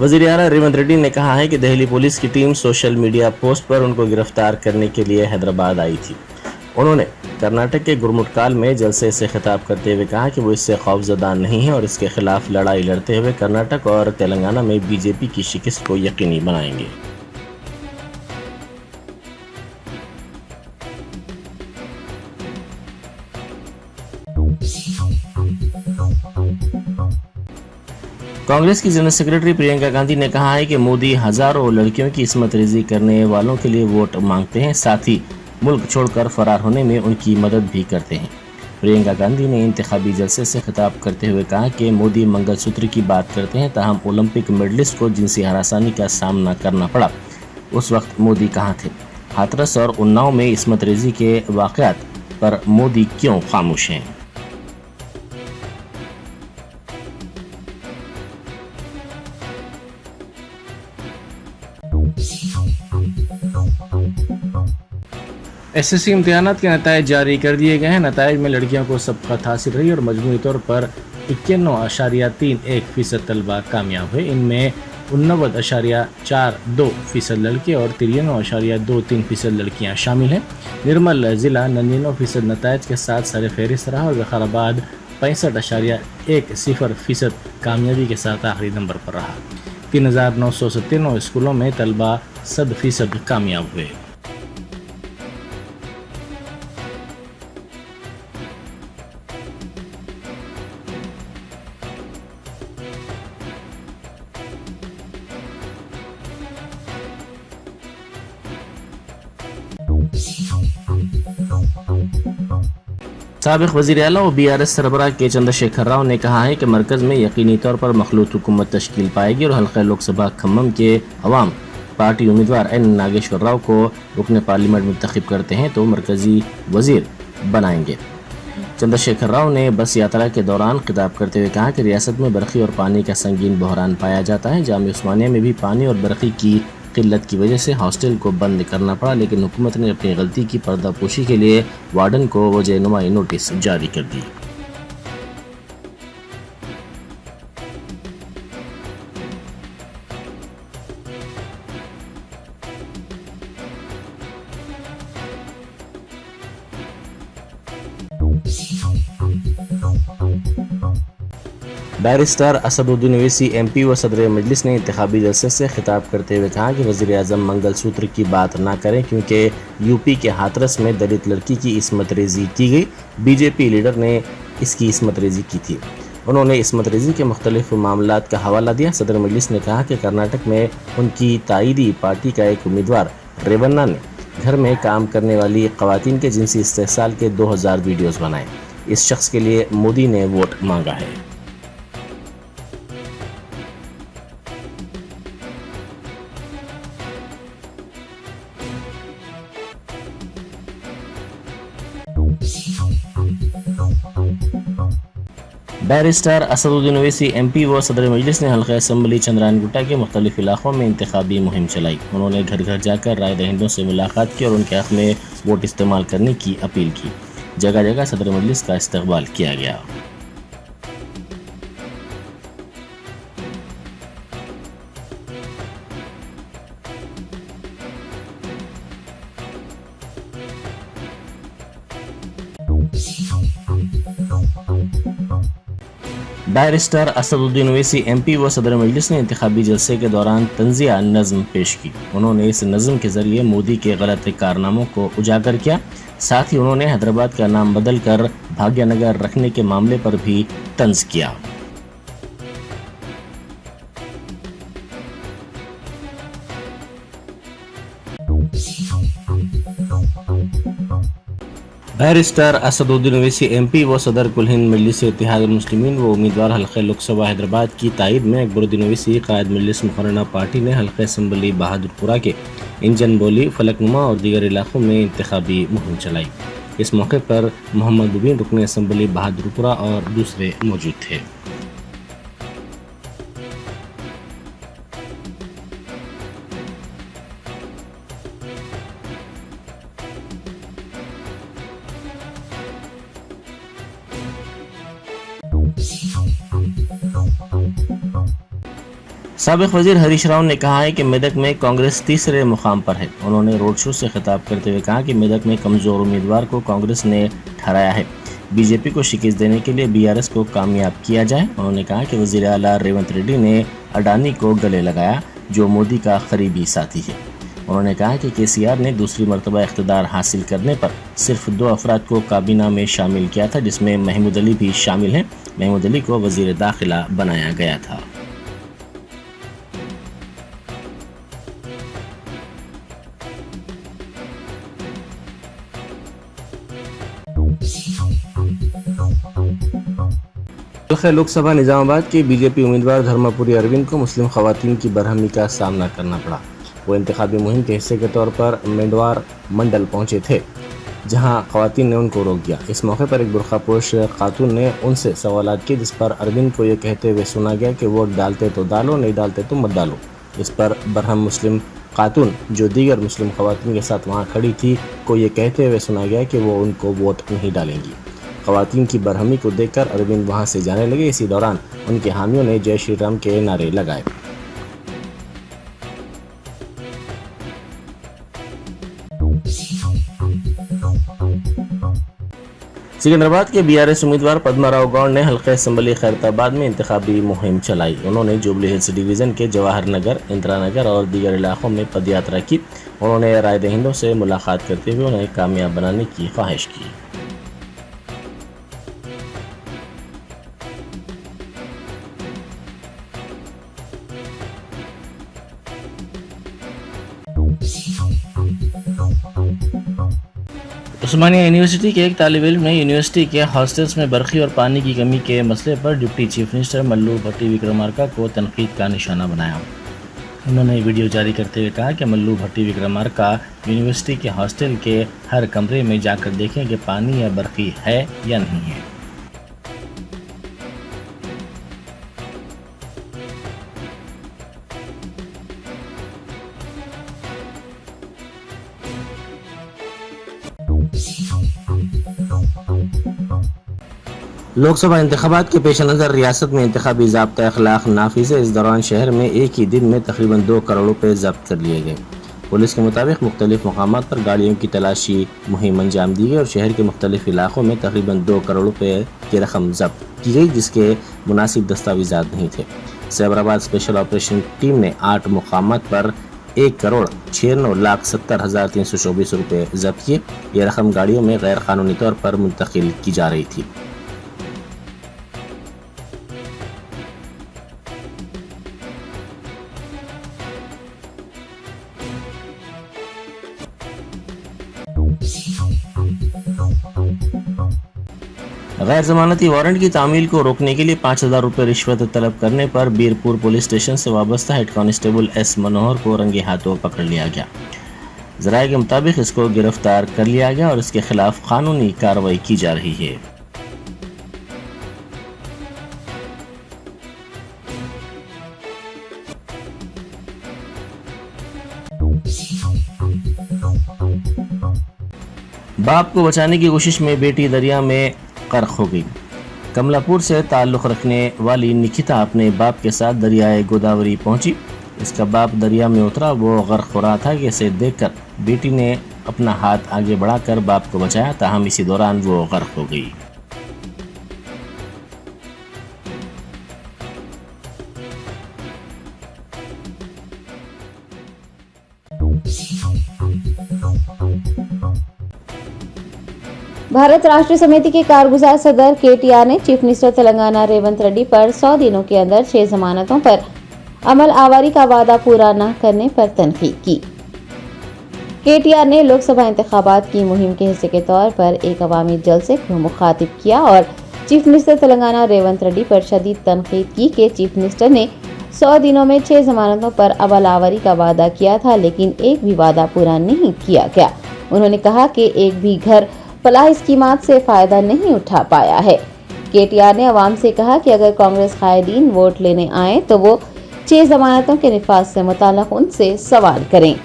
वज़ीर आला रेवंत रेड्डी ने कहा है कि दिल्ली पुलिस की टीम सोशल मीडिया पोस्ट पर उनको गिरफ्तार करने के लिए हैदराबाद आई थी। उन्होंने कर्नाटक के गुरमुटकाल में जलसे से खिताब करते हुए कहा कि वो इससे खौफजदा नहीं है और इसके खिलाफ लड़ाई लड़ते हुए कर्नाटक और तेलंगाना में बीजेपी की शिकस्त को यकीनी बनाएंगे। कांग्रेस की जनरल सेक्रेटरी प्रियंका गांधी ने कहा है कि मोदी हजारों लड़कियों की इस्मत रेजी करने वालों के लिए वोट मांगते हैं, साथ ही मुल्क छोड़कर फरार होने में उनकी मदद भी करते हैं। प्रियंका गांधी ने इंतखाबी जलसे से खिताब करते हुए कहा कि मोदी मंगलसूत्र की बात करते हैं, ताहम ओलंपिक मेडलिस्ट को जिनसी हरासानी का सामना करना पड़ा, उस वक्त मोदी कहाँ थे? हाथरस और उन्नाव में इस्मत रेजी के वाक़यात पर मोदी क्यों खामोश हैं? एसएससी इम्तिहानात के नताइज जारी कर दिए गए हैं। नताइज में लड़कियों को सबकत हासिल रही और मजमूई तौर पर 91.31% तलबा कामयाब हुए। इनमें 89.42% लड़के और 93.23% लड़कियां शामिल हैं। निर्मल जिला 99% नताइज के साथ सर फहरिस्त रहा और जफराबाद 65.10% कामयाबी के साथ आखिरी नंबर पर रहा। 3997 स्कूलों में तलबा 100% कामयाब हुए। साबिक वज़ीर आला और BRS सरबराह के चंद्रशेखर राव ने कहा है कि मरकज़ में यकीनी तौर पर मखलूत हुकूमत तश्कील पाएगी और हल्का लोकसभा खम्मम के अवाम पार्टी उम्मीदवार N नागेश्वर राव को रुकने पार्लियामेंट मुंतखब करते हैं तो मरकजी वजीर बनाएंगे। चंद्रशेखर राव ने बस यात्रा के दौरान खिताब करते हुए कहा कि रियासत में बरक़ी और पानी का संगीन बहरान पाया जाता है। जामिया उस्मानिया में भी पानी और बरक़ी की किल्लत की वजह से हॉस्टल को बंद करना पड़ा, लेकिन हुकूमत ने अपनी गलती की पर्दापोशी के लिए वार्डन को वजहनुमाई नोटिस जारी कर दी। बैरिस्टर असदुद्दीन ओवैसी MP व सदर मजलिस ने इंतखाबी जलसे से खिताब करते हुए कहा कि वज़ीर आज़म मंगलसूत्र की बात ना करें, क्योंकि यूपी के हाथरस में दलित लड़की की इस्मत रेजी की गई। बीजेपी लीडर ने इसकी इस्मत रेजी की थी। उन्होंने इस्मत रेजी के मुख्तलिफ मामलात का हवाला दिया। सदर मजलिस ने कहा कि कर्नाटक में उनकी ताईदी पार्टी का एक उम्मीदवार रेवन्ना ने घर में काम करने वाली ख़वातीन के जिनसी इस्तेहसाल के 2000 वीडियोज़ बनाए। इस शख्स के लिए मोदी ने वोट मांगा है। बैरिस्टर असदुद्दीन ओवैसी MP व सदर मजलिस ने हल्का असम्बली चंद्रायनगुट्टा के मुख्तलिफ इलाकों में इंतखाबी मुहिम चलाई। उन्होंने घर घर जाकर राय दहिंदों से मुलाकात की और उनके हक़ में वोट इस्तेमाल करने की अपील की। जगह जगह सदर मजलिस का इस्तकबाल किया गया। बैरिस्टर असदुद्दीन ओवैसी MP व सदर मजलिस ने इंतखाबी जलसे के दौरान तंज़िया नज़्म पेश की। उन्होंने इस नज़्म के ज़रिए मोदी के गलत कारनामों को उजागर किया। साथ ही उन्होंने हैदराबाद का नाम बदल कर भाग्यनगर रखने के मामले पर भी तंज किया। बैरिस्टर असदुद्दीन ओवैसी MP व सदर कुल हिंद मजलिस इत्तेहाद मुस्लिमीन व उम्मीदवार हल्का लोकसभा हैदराबाद की तायद में अकबरुद्दीन ओवैसी कायद मजलिस मुकर्रना पार्टी ने हल्का असम्बली बहादुरपुरा के इंजन बोली, फलकनुमा और दीगर इलाकों में इंतखाबी मुहिम चलाई। इस मौके पर मोहम्मद मुबीन रुकन असम्बली बहादुरपुरा और दूसरे मौजूद थे। साबिक वजीर हरीश राव ने कहा है कि मेदक में कांग्रेस तीसरे मुकाम पर है। उन्होंने रोड शो से खिताब करते हुए कहा कि मेदक में कमजोर उम्मीदवार को कांग्रेस ने ठहराया है। बीजेपी को शिकस्त देने के लिए बीआरएस को कामयाब किया जाए। उन्होंने कहा कि वजीर आला रेवंत रेड्डी ने अडानी को गले लगाया, जो मोदी का करीबी साथी है। उन्होंने कहा कि केसीआर ने दूसरी मरतबा इख्तिदार हासिल करने पर सिर्फ 2 अफराद को काबीना में शामिल किया था, जिसमें महमूद अली भी शामिल हैं। महमूद अली को वजीर दाखिला बनाया गया था। लोकसभा निजामाबाद के बीजेपी उम्मीदवार धर्मपुरी अरविंद को मुस्लिम खवातीन की बरहमी का सामना करना पड़ा। वो इंतखाबी मुहिम के हिस्से के तौर पर मेंडवार मंडल पहुंचे थे, जहां खवातीन ने उनको रोक दिया। इस मौके पर एक बुरखापोश खातून ने उनसे सवालात किए, जिस पर अरविंद को ये कहते हुए सुना गया कि वोट डालते तो डालो, नहीं डालते तो मत डालो। इस पर बरहम मुस्लिम खातून, जो दीगर मुस्लिम खवातीन के साथ वहाँ खड़ी थी, को ये कहते हुए सुना गया कि वो उनको वोट नहीं डालेंगी। खवातीन की बरहमी को देखकर अरविंद वहां से जाने लगे। इसी दौरान उनके हामियों ने जय श्री राम के नारे लगाए। सिकंदराबाद के बीआरएस उम्मीदवार पद्माराव गौड़ ने हल्के असम्बली खैरताबाद में इंतखाबी मुहिम चलाई। उन्होंने जुबली हिल्स डिवीजन के जवाहर नगर, इंदिरा नगर और दीगर इलाकों में पदयात्रा की। उन्होंने राय दहिंदों से मुलाकात करते हुए उन्हें कामयाब बनाने की ख्वाहिश की। उस्मानिया यूनिवर्सिटी के एक तालिब इल्म ने यूनिवर्सिटी के हॉस्टल्स में बरखी और पानी की कमी के मसले पर डिप्टी चीफ मिनिस्टर मल्लू भट्टी विक्रमार्का को तनकीद का निशाना बनाया। उन्होंने वीडियो जारी करते हुए कहा कि मल्लू भट्टी विक्रमार्का यूनिवर्सिटी के हॉस्टल के हर कमरे में जाकर देखें कि पानी या बरखी है या नहीं है। लोकसभा इंतखाबात के पेश नज़र रियासत में इंतखाबी ज़ाब्ता अखलाक नाफिज है। इस दौरान शहर में एक ही दिन में तकरीबन 2 करोड़ रुपए जब्त कर लिए गए। पुलिस के मुताबिक मुख्तलिफ मकामात पर गाड़ियों की तलाशी मुहिम अंजाम दी गई और शहर के मुख्तलिफ इलाकों में तकरीबन 2 करोड़ रुपए की रकम जब्त की गई, जिसके मुनासिब दस्तावेजात नहीं थे। सैबराबाद स्पेशल ऑपरेशन टीम ने 8 मकामात पर 1,96,70,324 रुपए जब्त किए। ये रकम गाड़ियों में गैर कानूनी तौर पर मुंतकिल की जा रही थी। गैर जमानती वारंट की तामील को रोकने के लिए 5,000 रुपये रिश्वत तलब करने पर बीरपुर पुलिस स्टेशन से वाबस्ता हेड कांस्टेबल एस मनोहर को रंगे हाथों पकड़ लिया गया। जराये के मुताबिक इसको गिरफ्तार कर लिया गया और इसके खिलाफ कानूनी कार्रवाई की जा रही है। बाप को बचाने की कोशिश में बेटी दरिया में गर्क हो गई। कमलापुर से ताल्लुक़ रखने वाली निकिता अपने बाप के साथ दरियाए गोदावरी पहुंची। इसका बाप दरिया में उतरा, वो गर्क हो रहा था कि इसे देखकर बेटी ने अपना हाथ आगे बढ़ाकर बाप को बचाया, ताहम इसी दौरान वो गर्क हो गई। भारत राष्ट्र समिति के कारगुजार सदर केटीआर ने चीफ मिनिस्टर तेलंगाना रेवंत रेड्डी पर 100 दिनों के अंदर 6 जमानतों पर अमल आवारी का वादा पूरा न करने पर तनकीद की। केटीआर ने लोकसभा इंतखाबात की मुहिम के हिस्से के तौर पर एक अवामी जलसे को मुखातिब किया और चीफ मिनिस्टर तेलंगाना रेवंत रेड्डी पर शदीद तनकीद की कि चीफ मिनिस्टर ने 100 दिनों में 6 जमानतों पर अमल आवारी का वादा किया था, लेकिन एक भी वादा पूरा नहीं किया गया। उन्होंने कहा कि एक भी घर फलाह स्कीमात से फायदा नहीं उठा पाया है। केटीआर ने अवाम से कहा कि अगर कांग्रेस कायदीन वोट लेने आए तो वो 6 जमानतों के निफाज से मुताल्लिक़ उनसे सवाल करें।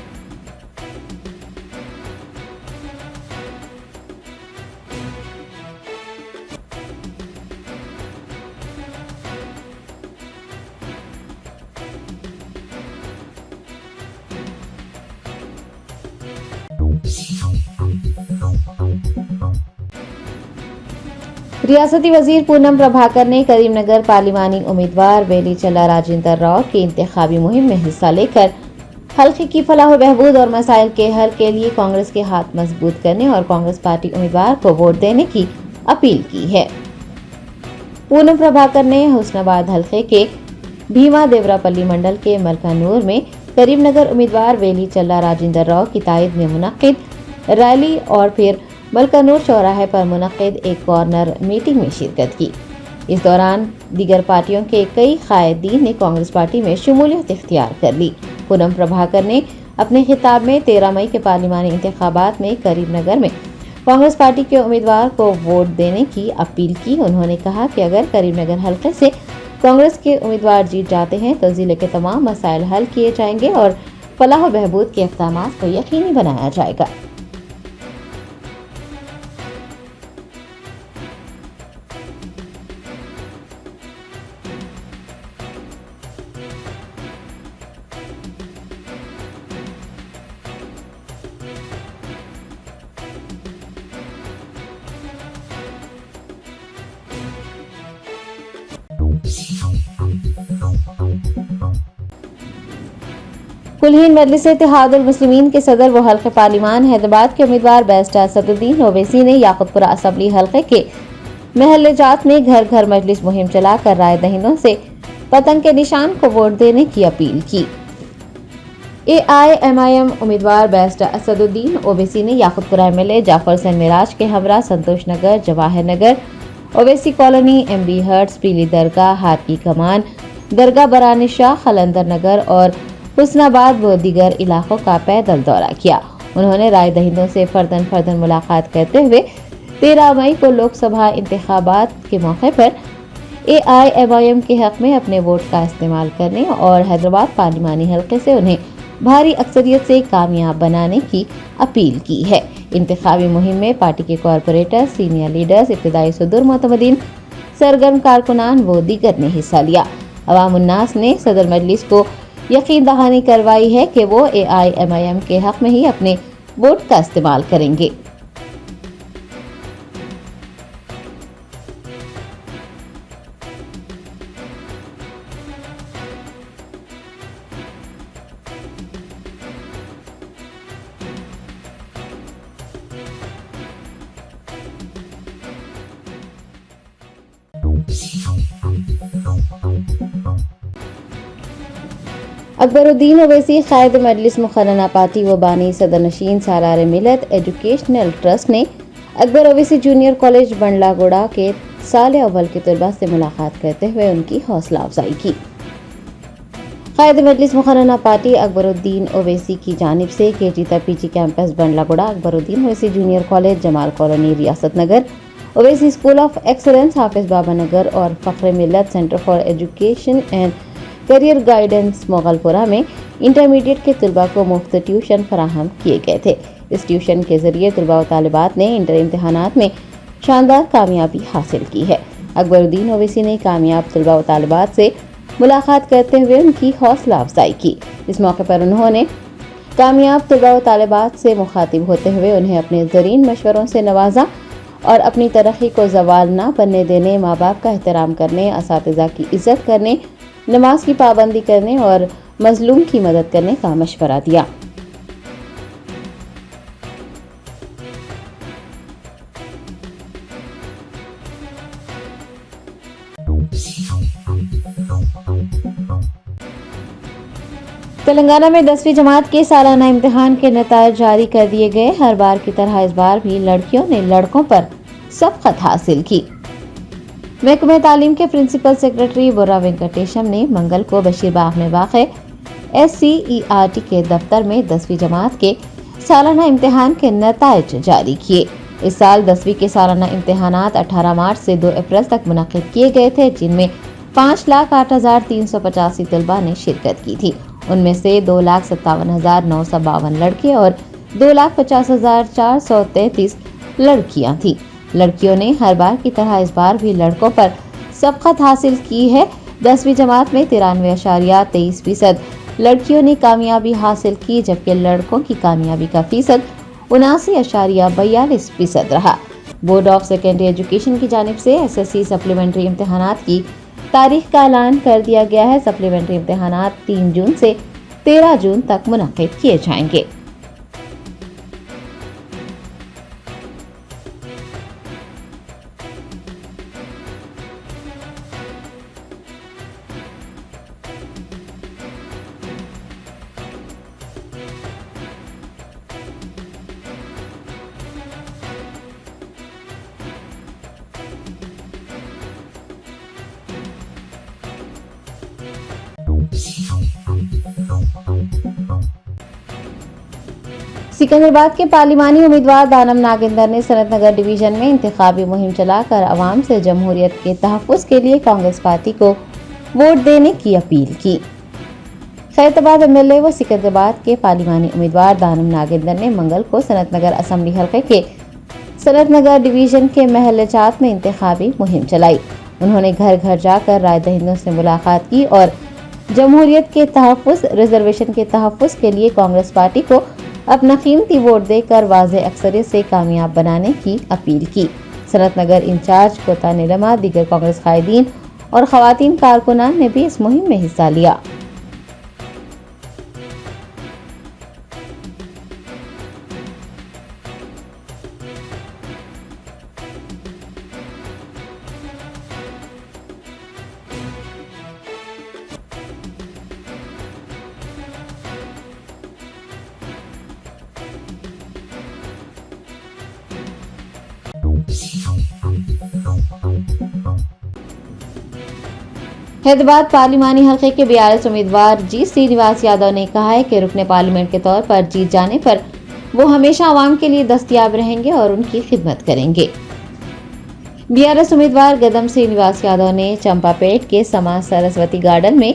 रियासती वजीर पूनम प्रभाकर ने करीमनगर पार्लिमानी उम्मीदवार वेलीचला राजेंद्र राव की इंतखाबी मुहिम में हिस्सा लेकर हल्के की फलाह व बहबूद और मसाइल के हल के लिए कांग्रेस के हाथ मजबूत करने और कांग्रेस पार्टी उम्मीदवार को वोट देने की अपील की है। पूनम प्रभाकर ने हुस्नाबाद हल्के के भीमा देवरापल्ली मंडल के मलकानूर में करीमनगर उम्मीदवार वेलीचला राजेंद्र राव की तायद में मुनक्किद रैली और फिर मलकानूर चौराहे पर मुनक्किद एक कॉर्नर मीटिंग में शिरकत की। इस दौरान दीगर पार्टियों के कई कायदीन ने कांग्रेस पार्टी में शमूलियत इख्तियार कर ली। पूनम प्रभाकर ने अपने खिताब में 13 मई के पार्लिमानी इंतखाबात में करीमनगर में कांग्रेस पार्टी के उम्मीदवार को वोट देने की अपील की। उन्होंने कहा कि अगर करीमनगर हल्के से कांग्रेस के उम्मीदवार जीत जाते हैं तो जिले के तमाम मसाइल हल किए जाएंगे और फलाह बहबूद के इक़दाम को यकीनी बनाया जाएगा। कुलहीन मजलिस इत्तेहादुल मुस्लिमीन के सदर व हल्के पार्लिमान हैदराबाद के उम्मीदवार बैरिस्टर असदुद्दीन ओवैसी ने याकूतपुरा असम्बली हल्के के महल्ले जात में घर घर मजलिस मुहिम चलाकर राय दहिंदों से पतंग के निशान को वोट देने की अपील की। AIMIM उम्मीदवार बैरिस्टर असदुद्दीन ओवैसी ने याकूतपुरा MLA जाफर हुसैन मिराज के हमरा संतोष नगर, Jawahar Nagar, Owaisi colony, MB hertz, पीली दरगाह, हार की कमान, दरगाह बरानी शाह, खलंदर नगर और हुस्नाबाद व दीगर इलाकों का पैदल दौरा किया। उन्होंने राय दहिंदों से फर्दन मुलाकात करते हुए 13 मई को लोकसभा इंतखाबात के मौके पर AIMIM के हक में अपने वोट का इस्तेमाल करने और हैदराबाद पार्लिमानी हल्के से उन्हें भारी अक्सरियत से कामयाब बनाने की अपील की है। इंतखाबी मुहिम में पार्टी के कॉरपोरेटर, सीनियर लीडर्स, इब्तिदाई सदर मोतमदीन, सरगर्म कारकुनान व दीगर ने हिस्सा लिया। अवाम उन्नास ने सदर मजलिस को यकीन दहानी करवाई है कि वो AIMIM के हक में ही अपने वोट का इस्तेमाल करेंगे। अकबरुद्दीन ओवैसी कायद मजलिस मुखर्रना पार्टी व बानी सदर नशीन सालार मिलत एजुकेशनल ट्रस्ट ने अकबर ओवैसी जूनियर कॉलेज बंडलागोड़ा के साल अव्वल के तलबा से मुलाकात करते हुए उनकी हौसला अफजाई की। कायद मजलिस मुखर्रना पार्टी अकबरुद्दीन ओवैसी की जानिब से KG तक PG campus Bandlaguda, Akbaruddin Owaisi junior college, Jamal colony, Riyasat Nagar, Owaisi school of excellence, Hafiz Baba Nagar और Fakhr Millat centre for education and career guidance Moghalpura में इंटरमीडिएट के तलबा को मुफ्त ट्यूशन फराहम किए गए थे। इस ट्यूशन के जरिए तलबा व तालिबात ने इंटर इम्तिहानात में शानदार कामयाबी हासिल की है। अकबरुद्दीन ओवैसी ने कामयाब तलबा व तालिबात से मुलाकात करते हुए उनकी हौसला अफजाई की। इस मौके पर उन्होंने कामयाब तलबा व तालिबात से मुखातिब होते हुए उन्हें अपने ज़रीन मशवरों से नवाजा और अपनी तरक्की को ज़वाल न बनने देने, माँ बाप का एहतराम करने, असातिज़ा की इज्जत करने, नमाज की पाबंदी करने और मजलूम की मदद करने का मशवरा दिया। तेलंगाना में 10वीं जमात के सालाना इम्तिहान के नतीजे जारी कर दिए गए। हर बार की तरह इस बार भी लड़कियों ने लड़कों पर सबकत हासिल की। महकमे तालीम के प्रिंसिपल सेक्रेटरी बुर्रा वेंकटेशम ने मंगल को बशीरबाग में वाक़े SCERT के दफ्तर में 10वीं जमात के सालाना इम्तिहान के नतीजे जारी किए। इस साल 10वीं के सालाना इम्तिहानात 18 मार्च से 2 अप्रैल तक मुनक़िद किए गए थे, जिनमें 5,08,385 तलबा ने शिरकत की थी। उनमें से 2,57,952 लड़के और 2,50,433 लड़कियां थीं। लड़कियों ने हर बार की तरह इस बार भी लड़कों पर सबकत हासिल की है। 10वीं जमात में 93.23% लड़कियों ने कामयाबी हासिल की, जबकि लड़कों की कामयाबी का फीसद 79.42% रहा। बोर्ड ऑफ सेकेंडरी एजुकेशन की जानिब से एसएससी सप्लीमेंट्री इम्तिहानात की तारीख का ऐलान कर दिया गया है। सप्लीमेंट्री इम्तिहानात 3 जून से 13 जून तक मुनक्किद किए जाएंगे। सिकंदराबाद के पार्लिमानी उम्मीदवार दानम नागेंद्र ने सनत नगर डिवीजन में इंतखाबी मुहिम चलाकर अवाम से जमहूरियत के तहफ़्फ़ुज़ के लिए कांग्रेस पार्टी को वोट देने की अपील की। खैरताबाद एमएलए व सिकंदराबाद के पार्लिमानी उम्मीदवार दानम नागेंद्र ने मंगल को सनत नगर असम्बली हल्के के सनत नगर डिवीजन के महल्लात में इंतखाबी मुहिम चलाई। उन्होंने घर घर जाकर राय दहिंदों से मुलाकात की और जमहूरियत के तहफ़्फ़ुज़, रिजर्वेशन के तहफ़्फ़ुज़ के लिए कांग्रेस पार्टी को अपना कीमती वोट देकर वाज़े अक्सरियत से कामयाब बनाने की अपील की। सनत नगर इंचार्ज कोता नीलमा, दीगर कांग्रेस कायदीन और खवातीन कारकुनान ने भी इस मुहिम में हिस्सा लिया। हैदराबाद पार्लिमानी हल्के के बीआरएस उम्मीदवार जी श्रीनिवास यादव ने कहा है कि रुकने पार्लियामेंट के तौर पर जीत जाने पर वो हमेशा आवाम के लिए दस्तयाब रहेंगे और उनकी खिदमत करेंगे। बीआरएस उम्मीदवार गदम श्रीनिवास यादव ने चंपापेट के समा सरस्वती गार्डन में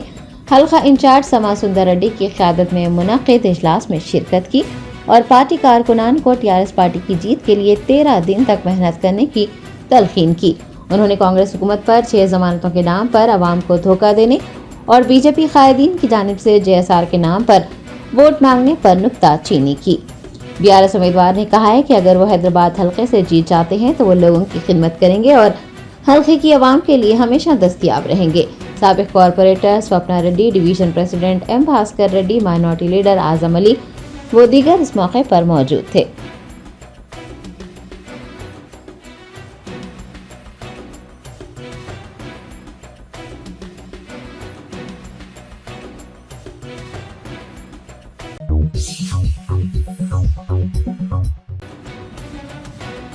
हल्का इंचार्ज समा सुंदर रेड्डी की क़यादत में मुनक़्क़िद इजलास में शिरकत की और पार्टी कारकुनान को टीआरएस पार्टी की जीत के लिए 13 दिन तक मेहनत करने की तलकीन की। उन्होंने कांग्रेस हुकूमत पर 6 जमानतों के नाम पर अवाम को धोखा देने और बीजेपी कायदीन की जानिब से जेएसआर के नाम पर वोट मांगने पर नुक्ताचीनी की। बीआरएस उम्मीदवार ने कहा है कि अगर वो हैदराबाद हल्के से जीत जाते हैं तो वो लोगों की खिदमत करेंगे और हल्के की अवाम के लिए हमेशा दस्तयाब रहेंगे। साबिक corporator Swapna Reddy, division president M Bhaskar Reddy, minority leader Azam Ali वो दीगर इस मौके पर मौजूद थे।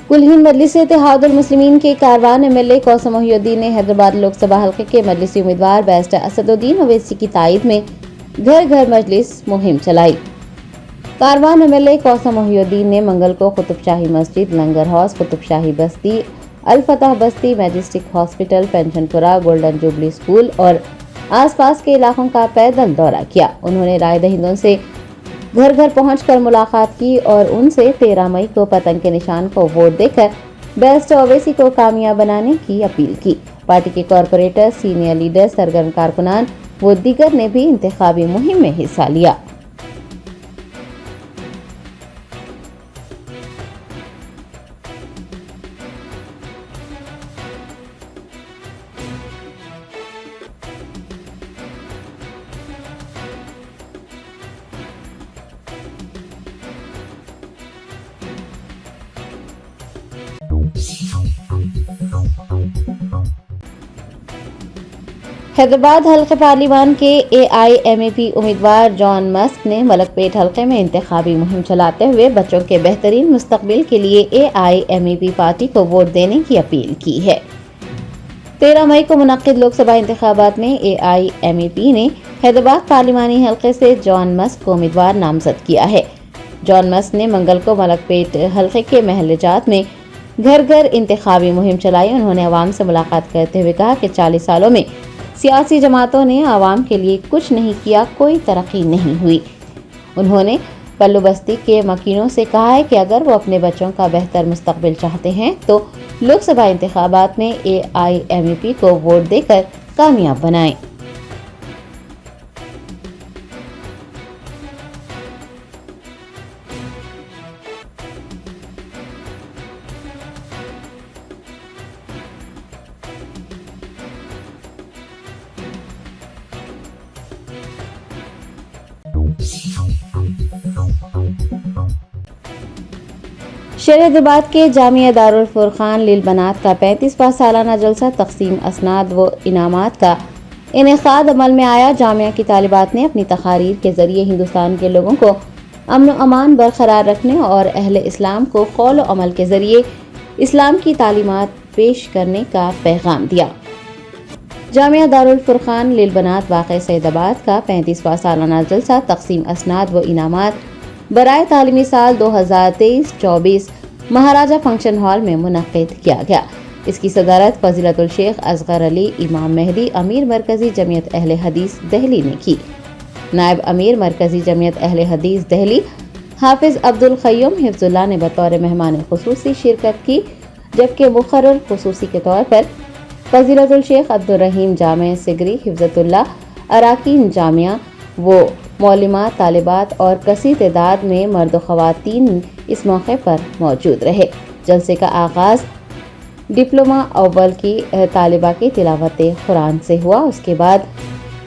कुलहीन मजलिस इत्तेहादुल मुस्लिमीन के कारवान एमएलए कौसम मोहिउद्दीन ने हैदराबाद लोकसभा हल्के के मजलिसी उम्मीदवार बैरिस्टर असदुद्दीन ओवैसी की तायद में घर घर मजलिस मुहिम चलाई। कारवान एमएलए कौसम मोहिउद्दीन ने मंगल को कुतुबशाही मस्जिद, लंगर हाउस, कुतुबशाही बस्ती, अल फतह बस्ती, majestic hospital, Pensionpura, golden jubilee school और आसपास के इलाकों का पैदल दौरा किया। उन्होंने राय दहिंदों से घर घर पहुंचकर मुलाकात की और उनसे 13 मई को पतंग के निशान को वोट देकर बैरिस्टर ओवैसी को कामयाब बनाने की अपील की। पार्टी के कॉरपोरेटर, सीनियर लीडर, सरगर्म कारकुनान व दीगर ने भी इंतखाबी मुहिम में हिस्सा लिया। हैदराबाद हल्के पार्लिमान के एआईएमईपी उम्मीदवार जॉन मस्क ने मलकपेट हल्के में इंतखाबी मुहिम चलाते हुए बच्चों के बेहतरीन मुस्तकबिल के लिए एआईएमईपी पार्टी को वोट देने की अपील की है। 13 मई को मुनक्किद लोकसभा इंतखाबात में एआईएमईपी ने हैदराबाद पार्लिमानी हल्के से जॉन मस्क को उम्मीदवार नामजद किया है। जॉन मस्क ने मंगल को मलकपेट हल्के के महल्लात में घर घर इंतखाबी मुहिम चलाई। उन्होंने अवाम से मुलाकात करते हुए कहा कि 40 सालों में सियासी जमातों ने आवाम के लिए कुछ नहीं किया, कोई तरक्की नहीं हुई। उन्होंने पल्लू बस्ती के मकीनों से कहा है कि अगर वो अपने बच्चों का बेहतर मुस्तकबिल चाहते हैं तो लोकसभा इंतखाबात में एआईएमईपी को वोट देकर कामयाब बनाएं। शहर हैदराबाद के जामिया दारुल फुरकान लिलबनात का 35वां सालाना जलसा तकसीम असनाद व इनामात का इनेकाद अमल में आया। जामिया की तालिबात ने अपनी तकारीर के जरिए हिंदुस्तान के लोगों को अमन व अमान बरकरार रखने और अहले इस्लाम को कौल व अमल के जरिए इस्लाम की तालीमात पेश करने का पैगाम दिया। जामिया दारुल फुरकान लिलबनात वाक़ई सैदाबाद का 35वां सालाना जलसा तकसीम असनाद व इनामात बराए तालीमी साल 2023-24 महाराजा फंक्शन हॉल में मुनक़्क़िद किया गया। इसकी सदारत फजीलतुल शेख असगर अली इमाम मेहदी अमीर मरकजी जमियत अहले हदीस दिल्ली ने की। नायब अमीर मरकजी जमियत अहले हदीस दिल्ली हाफिज अब्दुल क़य्यूम हिफ्ज़ुल्लाह ने बतौर मेहमान खुसूसी शिरकत की, जबकि मुक़र्रर खुसूसी के तौर पर फजीलतुल शेख अब्दुल रहीम जामे सिगरी हिफ्ज़तुल्लाह अराकीन जामिया वो मौलिमात तालिबात और कसी तादाद में मर्द व ख़वातीन इस मौके पर मौजूद रहे। जलसे का आगाज़ डिप्लोमा अव्वल की तालिबा की तिलावत कुरान से हुआ। उसके बाद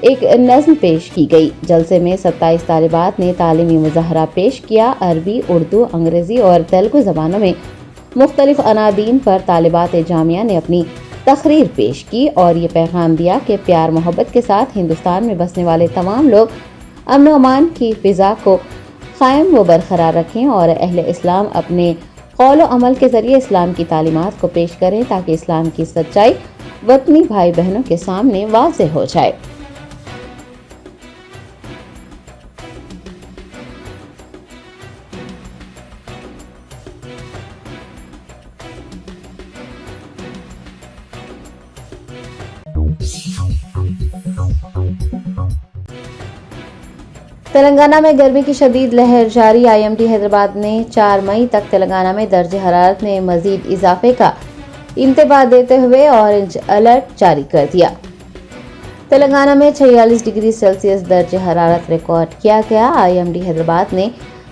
एक नज़्म पेश की गई। जलसे में 27 तालिबात ने तालीमी मुज़ाहरा पेश किया। अरबी, उर्दू, अंग्रेज़ी और तेलुगु ज़बानों में मुख्तलिफ अनादीन पर तालिबात जामिया ने अपनी तकरीर पेश की और ये पैगाम दिया कि प्यार मोहब्बत के साथ हिंदुस्तान में बसने वाले तमाम लोग अमन व अमान की फ़िज़ा को कायम व बरकरार रखें और अहले इस्लाम अपने कौल व अमल के ज़रिए इस्लाम की तालीमात को पेश करें, ताकि इस्लाम की सच्चाई वतनी भाई बहनों के सामने वाज़ेह हो जाए। तेलंगाना में गर्मी की शदीद लहर जारी। IMD हैदराबाद ने 4 मई तक तेलंगाना में दर्ज हरारत में मजीद इजाफे का इंतबाह देते हुए ऑरेंज अलर्ट जारी कर दिया। तेलंगाना में 46 डिग्री सेल्सियस दर्ज हरारत रिकॉर्ड किया गया। IMD हैदराबाद ने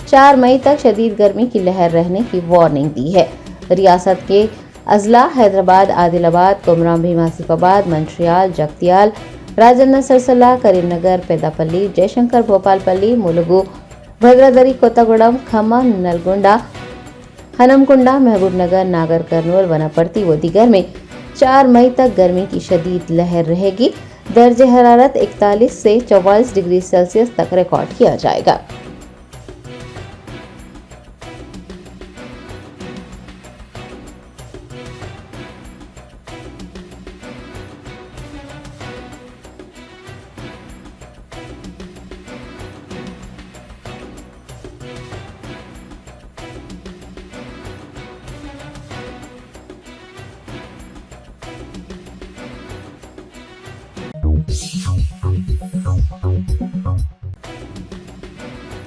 4 मई तक शदीद गर्मी की लहर रहने की वार्निंग दी है। रियासत के अजला हैदराबाद, आदिलाबाद, कुमराम भीम आसिफाबाद, मंचियाल, जगतियाल, राजन्ना सरसला, करीमनगर, पेदापल्ली, जयशंकर, भोपालपल्ली, मुलुगु, भद्रादरी, कोत्तागुड़म, खम्मम, नलगोंडा, हनमकुंडा, महबूबनगर, नागर कर्नूल, वनापर्ती व दीगर में 4 मई तक गर्मी की शदीद लहर रहेगी। दर्ज हरारत 41 से 44 डिग्री सेल्सियस तक रिकॉर्ड किया जाएगा।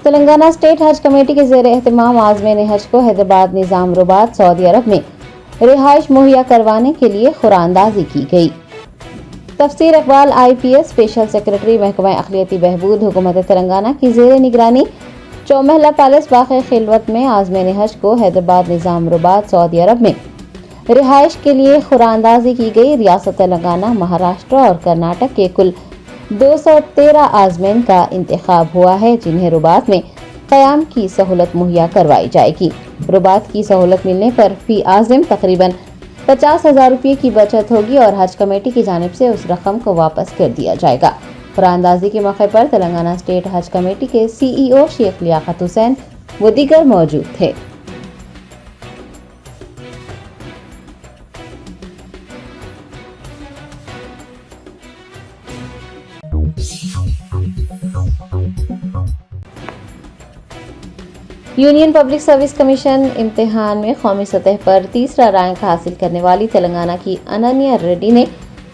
तेलंगाना स्टेट हज कमेटी के ज़ेर एहतमाम आज़मीन हज को हैदराबाद निज़ाम रुबात सऊदी अरब में रिहाइश मुहैया करवाने के लिए खुरानंदाजी की गई। तफसीर इकबाल IPS स्पेशल सेक्रेटरी महकमा अक़लियती बहबूद हुकूमत तेलंगाना की ज़ेर निगरानी चौमहला पैलेस वाक़ खिलवत में आज़मीन हज को हैदराबाद निज़ाम रुबात सऊदी अरब में रिहाइश के लिए खुरानंदाजी की गई। रियासत तेलंगाना, महाराष्ट्र और कर्नाटक के कुल 213 आज़मीन का इंतखाब हुआ है, जिन्हें रुबात में क़याम की सहूलत मुहैया करवाई जाएगी। रुबात की सहूलत मिलने पर फी आज़िम तकरीबन 50,000 रुपये की बचत होगी और हज कमेटी की जानिब से उस रकम को वापस कर दिया जाएगा। खुरानंदाजी के मौके पर तेलंगाना स्टेट हज कमेटी के CEO शेख लियाकत हुसैन व दीगर मौजूद थे। यूनियन पब्लिक सर्विस कमीशन इम्तिहान में कौमी सतह पर तीसरा रैंक हासिल करने वाली तेलंगाना की अनन्या रेड्डी ने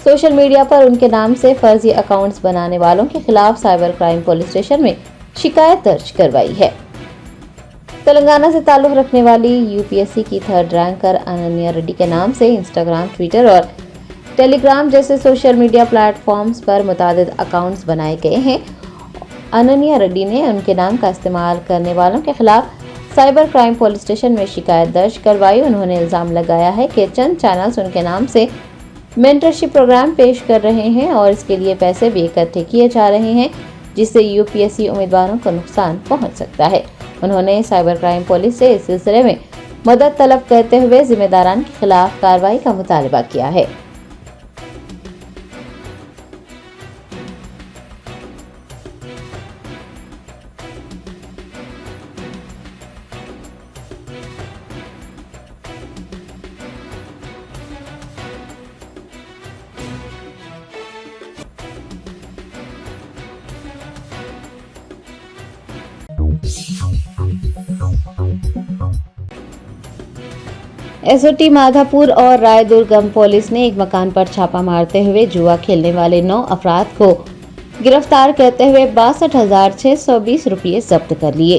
सोशल मीडिया पर उनके नाम से फर्जी अकाउंट्स बनाने वालों के खिलाफ साइबर क्राइम पुलिस स्टेशन में शिकायत दर्ज करवाई है। तेलंगाना से ताल्लुक रखने वाली UPSC की 3rd रैंकर अनन्या रेड्डी के नाम से इंस्टाग्राम, ट्विटर और टेलीग्राम जैसे सोशल मीडिया प्लेटफॉर्म्स पर मुतादिद अकाउंट्स बनाए गए हैं। अनन्या रेड्डी ने उनके नाम का इस्तेमाल करने वालों के खिलाफ साइबर क्राइम पुलिस स्टेशन में शिकायत दर्ज करवाई। उन्होंने इल्जाम लगाया है कि चंद चैनल्स उनके नाम से मेंटरशिप प्रोग्राम पेश कर रहे हैं और इसके लिए पैसे भी इकट्ठे किए जा रहे हैं, जिससे UPSC उम्मीदवारों को नुकसान पहुंच सकता है। उन्होंने साइबर क्राइम पुलिस से इस सिलसिले में मदद तलब करते हुए जिम्मेदारान के खिलाफ कार्रवाई का मुतालबा किया है। एसओटी माधापुर और रायदुर्गम पुलिस ने एक मकान पर छापा मारते हुए जुआ खेलने वाले 9 अफराद को गिरफ्तार करते हुए 62,620 रुपये जब्त कर लिए।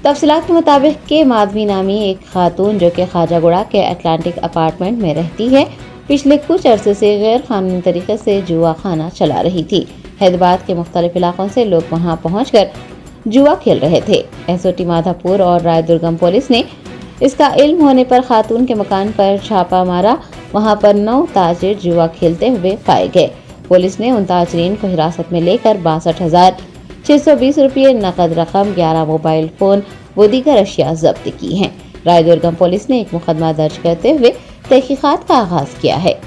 तफसीलात के मुताबिक के माधवी नामी एक खातून जो कि खाजागुड़ा के अटलांटिक अपार्टमेंट में रहती है, पिछले कुछ अरसे से गैर कानूनी तरीके से जुआ खाना चला रही थी। हैदराबाद के मुख्तलिफ इलाकों से लोग वहां पहुंचकर जुआ खेल रहे थे। एसओटी माधापुर और रायदुर्गम पुलिस ने इसका इल्म होने पर खातून के मकान पर छापा मारा। वहां पर 9 ताजिर जुआ खेलते हुए पाए गए। पुलिस ने उन ताजरीन को हिरासत में लेकर 62,620 रुपये नकद रकम, 11 मोबाइल फोन व दीगर अशिया जब्त की हैं। रायदुर्गम पुलिस ने एक मुकदमा दर्ज करते हुए तहकीकात का आगाज किया है।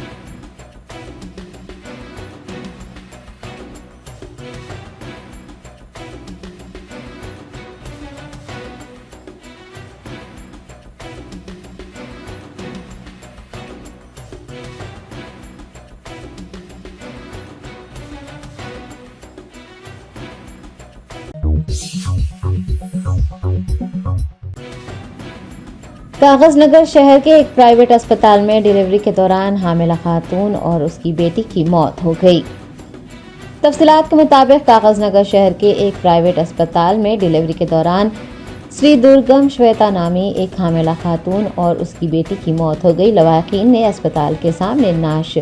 कागजनगर शहर के एक प्राइवेट अस्पताल में डिलीवरी के दौरान हामिला खातून और उसकी बेटी की मौत हो गई। तफसीलात के मुताबिक कागजनगर शहर के एक प्राइवेट अस्पताल में डिलीवरी के दौरान श्री दुर्गम श्वेता नामी एक हामिला खातून और उसकी बेटी की मौत हो गई। लवाकिन ने अस्पताल के सामने नाश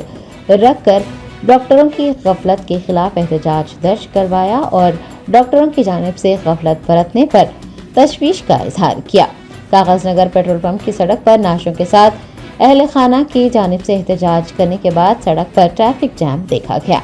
रखकर डॉक्टरों की गफलत के खिलाफ एहतजाज दर्ज करवाया और डॉक्टरों की जानिब से गफलत बरतने पर तशवीश का इजहार किया। कागजनगर पेट्रोल पंप की सड़क पर नाशों के साथ अहले खाना की जानिब से एहतजाज करने के बाद सड़क पर ट्रैफिक जैम देखा गया।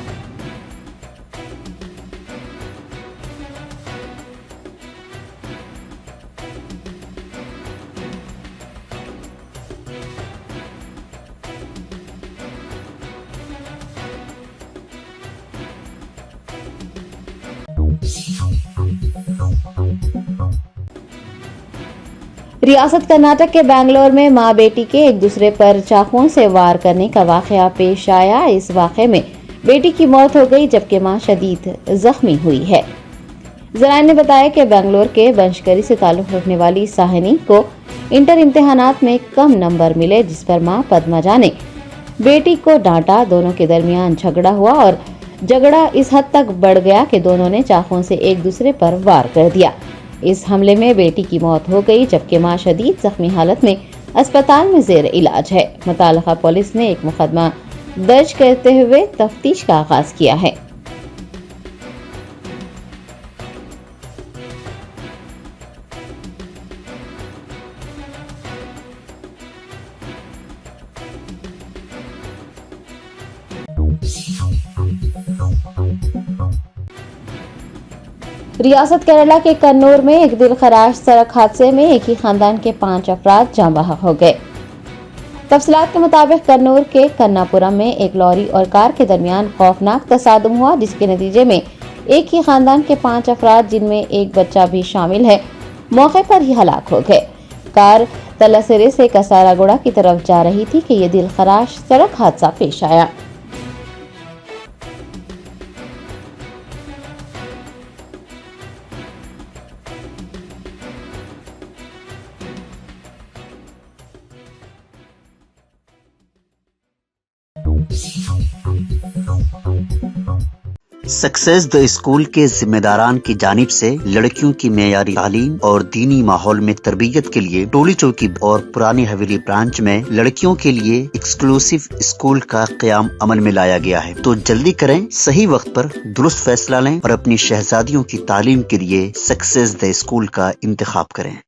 रियासत कर्नाटक के बेंगलोर में मां बेटी के एक दूसरे पर चाकुओं से वार करने का वाकया पेश आया। इस वाकये में बेटी की मौत हो गई जबकि मां शदीद जख्मी हुई है। जराये ने बताया कि बेंगलोर के बंशकरी से ताल्लुक रखने वाली साहिनी को इंटर इम्तिहानात में कम नंबर मिले, जिस पर मां पद्मजा ने बेटी को डांटा। दोनों के दरमियान झगड़ा हुआ और झगड़ा इस हद तक बढ़ गया कि दोनों ने चाकुओं से एक दूसरे पर वार कर दिया। इस हमले में बेटी की मौत हो गई जबकि मां शदीद जख्मी हालत में अस्पताल में जेर इलाज है। मुताल्लिका पुलिस ने एक मुकदमा दर्ज करते हुए तफ्तीश का आगाज किया है। रियासत केरला के कन्नूर में एक दिलखराश सड़क हादसे में एक ही खानदान के 5 अफराद जाँ बहक हो गए। तफसीलात के मुताबिक कन्नूर के कन्नापुरम में एक लॉरी और कार के दरमियान खौफनाक तसादुम हुआ, जिसके नतीजे में एक ही खानदान के 5 अफराद जिनमें एक बच्चा भी शामिल है मौके पर ही हलाक हो गए। कार तलासरे से कसारागुड़ा की तरफ जा रही थी कि यह दिलखराश सड़क हादसा पेश आया। सक्सेस द स्कूल के जिम्मेदारान की जानिब से लड़कियों की मेयारी तालीम और दीनी माहौल में तरबियत के लिए टोली चौकी और पुरानी हवेली ब्रांच में लड़कियों के लिए एक्सक्लूसिव स्कूल का क़याम अमल में लाया गया है। तो जल्दी करें, सही वक्त पर दुरुस्त फैसला लें और अपनी शहजादियों की तालीम के लिए सक्सेस द स्कूल का इंतखाब करें।